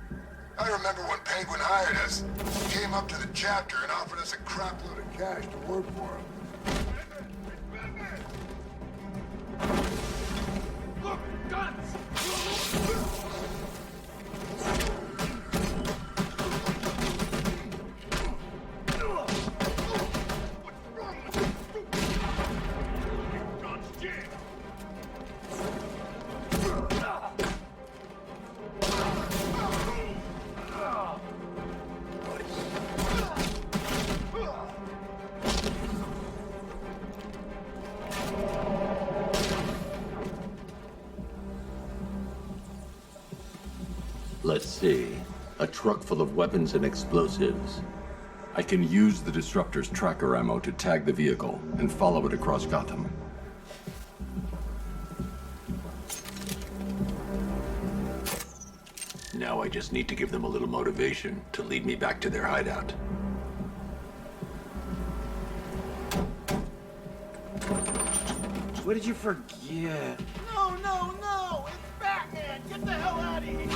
I remember when Penguin hired us. He came up to the chapter and offered us a crap load of cash to work for him. Look, guns! Let's see. A truck full of weapons and explosives. I can use the disruptor's tracker ammo to tag the vehicle and follow it across Gotham. Now I just need to give them a little motivation to lead me back to their hideout. What did you forget? No, no, no! It's Batman! Get the hell out of here!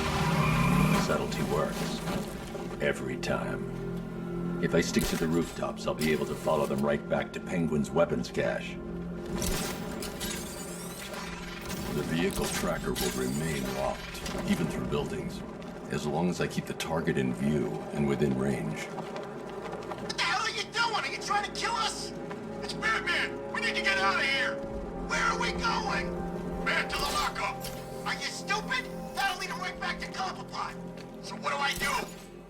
Subtlety works. Every time. If I stick to the rooftops, I'll be able to follow them right back to Penguin's weapons cache. The vehicle tracker will remain locked, even through buildings, as long as I keep the target in view and within range. What the hell are you doing? Are you trying to kill us? It's Batman! We need to get out of here! Where are we going? Man to the lockup! Are you stupid? That'll lead him right back to Cobblepot. So what do I do?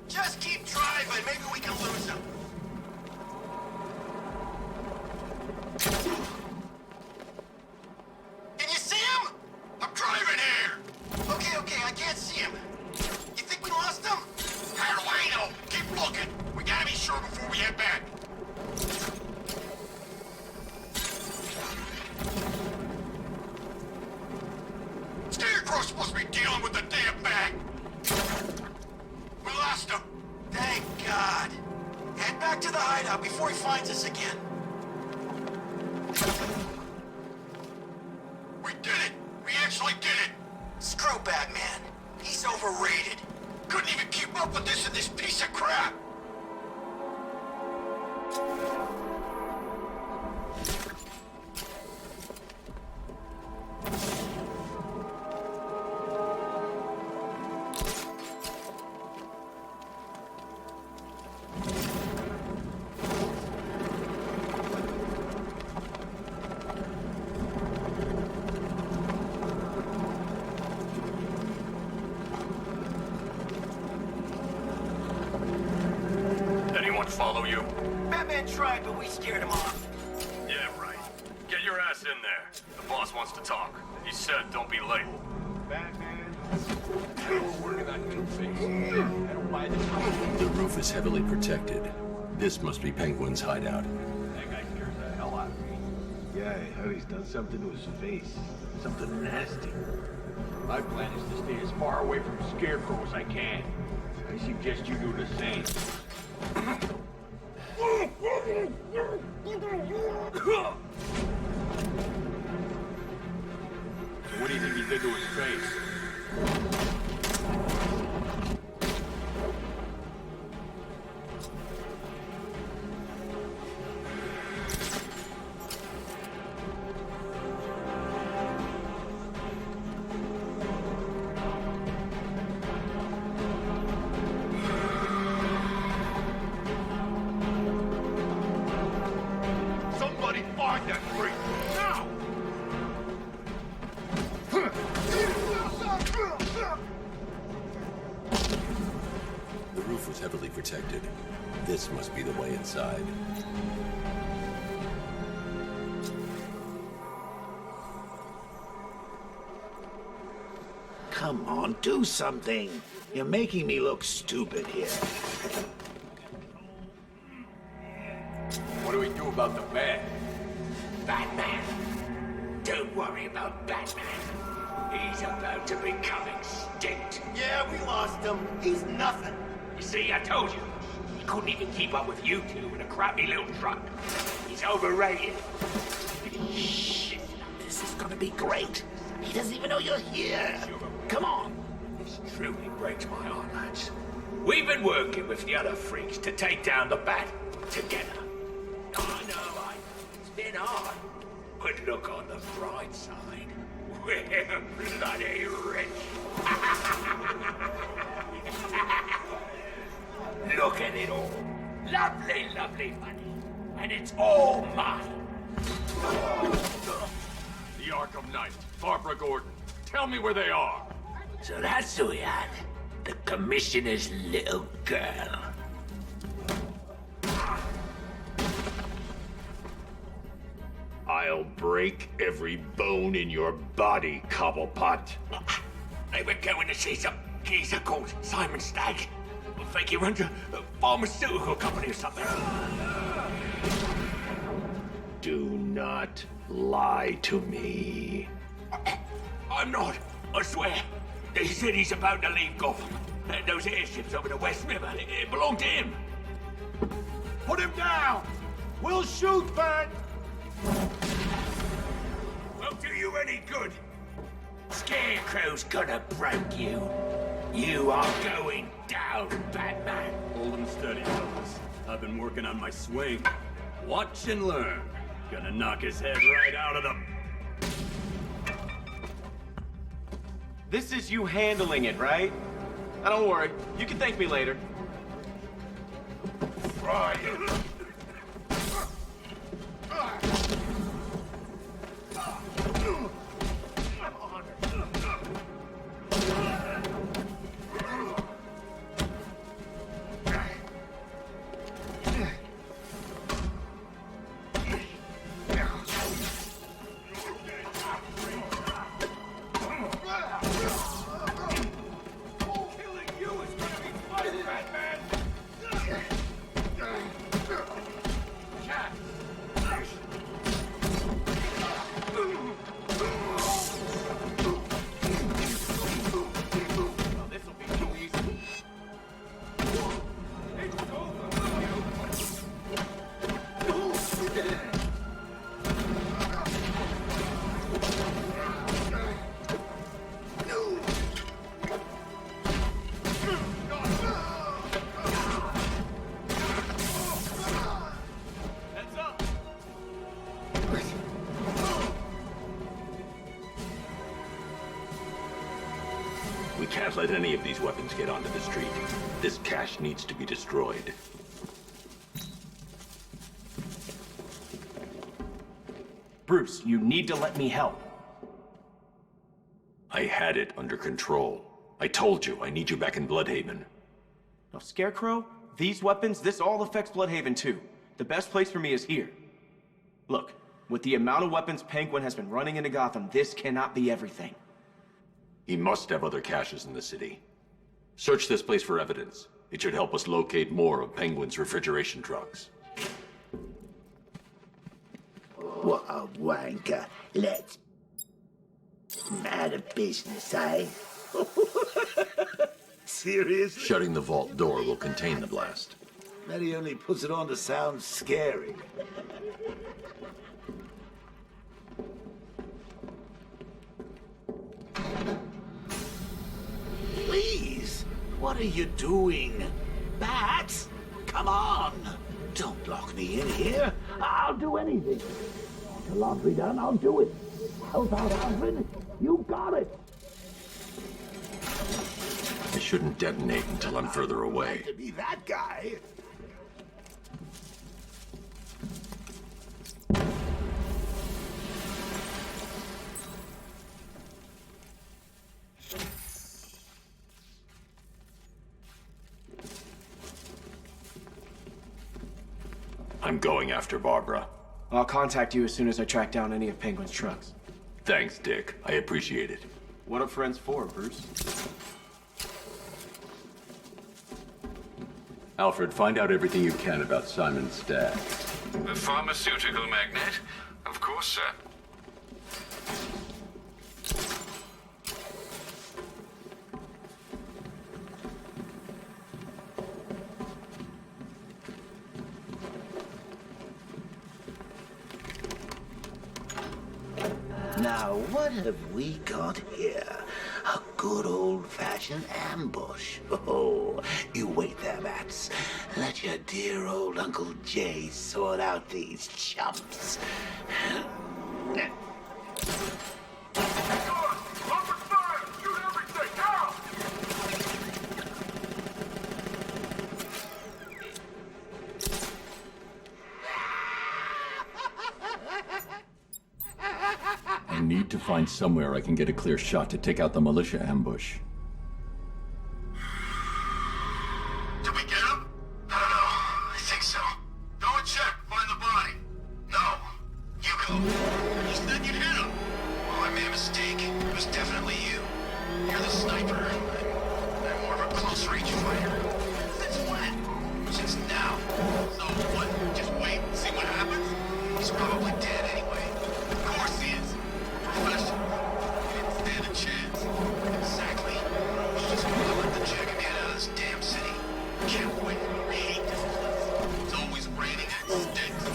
Just keep driving. Maybe we can lose him. Can you see him? I'm driving here. Okay, I can't see him. You think we lost him? How do I know? Keep looking. We gotta be sure before we head back. Scarecrow's supposed to be dealing with the damn bag. We lost him. Thank God. Head back to the hideout before he finds us again. We did it! We actually did it! Screw Batman. He's overrated. Couldn't even keep up with this in this piece of crap! Follow you? Batman tried, but we scared him off. Yeah, right. Get your ass in there. The boss wants to talk. He said don't be late. Batman. The roof is heavily protected. This must be Penguin's hideout. That guy scares the hell out of me. Yeah, I heard he's done something to his face. Something nasty. My plan is to stay as far away from Scarecrow as I can. I suggest you do the same. What do you think he did to his face? Somebody find that freak! Now! The roof was heavily protected. This must be the way inside. Come on, do something. You're making me look stupid here. What do we do about the bat? Batman! Don't worry about Batman. He's about to become extinct. Yeah, we lost him. He's nothing. You see, I told you. He couldn't even keep up with you two in a crappy little truck. He's overrated. Shit, this is gonna be great. He doesn't even know you're here. Come on. This truly breaks my heart, lads. We've been working with the other freaks to take down the Bat together. I know, it's been hard. But look on the bright side. We're bloody rich. Look at it all. Lovely, lovely money. And it's all mine. The Arkham Knight, Barbara Gordon. Tell me where they are. So that's who we had. The Commissioner's little girl. I'll break every bone in your body, Cobblepot. They were going to see some geezer called Simon Stagg. I think he runs a pharmaceutical company or something. Do not lie to me. I'm not. I swear. They said he's about to leave Gotham. Those airships over the West River, it belonged to him. Put him down! We'll shoot, Bat! Won't do you any good. Scarecrow's gonna break you. You are going down, Batman. Hold him steady, fellas. I've been working on my swing. Watch and learn. Gonna knock his head right out of the... This is you handling it, right? Now, don't worry. You can thank me later. Try it. Don't let any of these weapons get onto the street. This cache needs to be destroyed. Bruce, you need to let me help. I had it under control. I told you, I need you back in Bloodhaven. Now, Scarecrow, these weapons, this all affects Bloodhaven too. The best place for me is here. Look, with the amount of weapons Penguin has been running into Gotham, this cannot be everything. He must have other caches in the city. Search this place for evidence. It should help us locate more of Penguin's refrigeration trucks. What a wanker. Let's... out of business, eh? Seriously? Shutting the vault door will contain the blast. That he only puts it on to sound scary. Please, what are you doing? Bats, come on. Don't lock me in here. I'll do anything. Want the laundry done, I'll do it. Help out, Alfred. You got it. I shouldn't detonate until I'm further away. To be that guy. I'm going after Barbara. I'll contact you as soon as I track down any of Penguin's trucks. Thanks, Dick. I appreciate it. What are friends for, Bruce? Alfred, find out everything you can about Simon Stagg. The pharmaceutical magnate? Of course, sir. Now, what have we got here? A good old-fashioned ambush. Oh, you wait there, Bats. Let your dear old Uncle Jay sort out these chumps. I need to find somewhere I can get a clear shot to take out the militia ambush. Did we get him? I don't know. I think so. Go and check. Find the body. No. You go. You said you'd hit him. Well, I made a mistake. It was definitely you. You're the sniper. I'm more of a close-range fighter. Since when? Since now. So what? Just wait and see what happens? He's probably dead anyway. Of course he is. Professional. He didn't stand a chance. Exactly. Just gonna let the check and get out of this damn city. Can't wait. I hate this place. It's always raining and it stinks.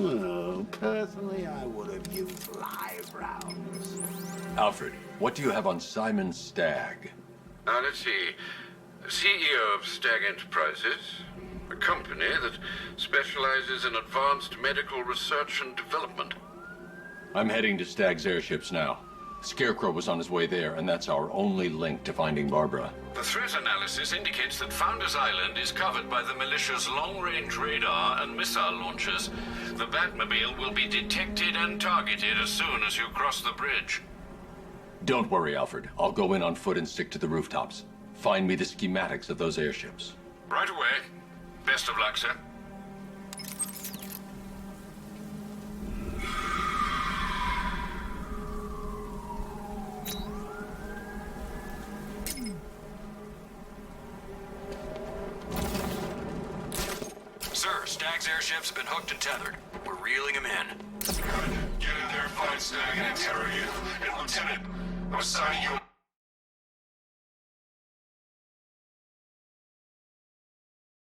Oh, personally, I would have used live rounds. Alfred, what do you have on Simon Stagg? Now, let's see. CEO of Stagg Enterprises, a company that specializes in advanced medical research and development. I'm heading to Stagg's airships now. Scarecrow was on his way there, and that's our only link to finding Barbara. The threat analysis indicates that Founders Island is covered by the militia's long-range radar and missile launchers. The Batmobile will be detected and targeted as soon as you cross the bridge. Don't worry, Alfred. I'll go in on foot and stick to the rooftops. Find me the schematics of those airships. Right away. Best of luck, sir. Sir, Stagg's airships have been hooked and tethered. We're reeling him in. Good. Get in there, find Stagg, and interrogate him. And Lieutenant, I'm assigning you